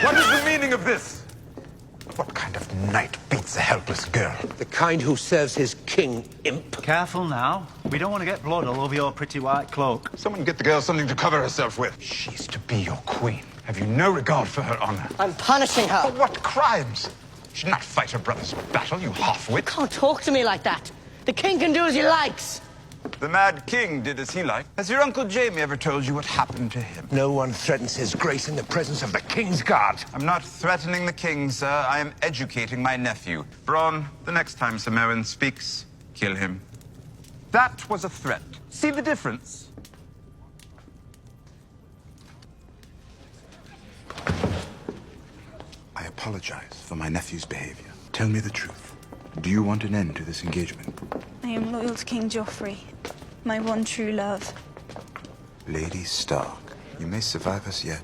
What is the meaning of this? What kind of knight beats a helpless girl? The kind who serves his king, imp. Careful now. We don't want to get blood all over your pretty white cloak. Someone get the girl something to cover herself with. She's to be your queen. Have you no regard for her honor? I'm punishing her. For what crimes? She should not fight her brother's battle, you half-wit. Can't talk to me like that. The king can do as he likes. The Mad King did as he liked. Has your Uncle Jamie ever told you what happened to him? No one threatens his grace in the presence of the king's guard. I'm not threatening the king, sir. I am educating my nephew. Bronn, the next time Sir Meryn speaks, kill him. That was a threat. See the difference? I apologize for my nephew's behavior. Tell me the truth. Do you want an end to this engagement? I am loyal to King Joffrey, my one true love. Lady Stark, you may survive us yet.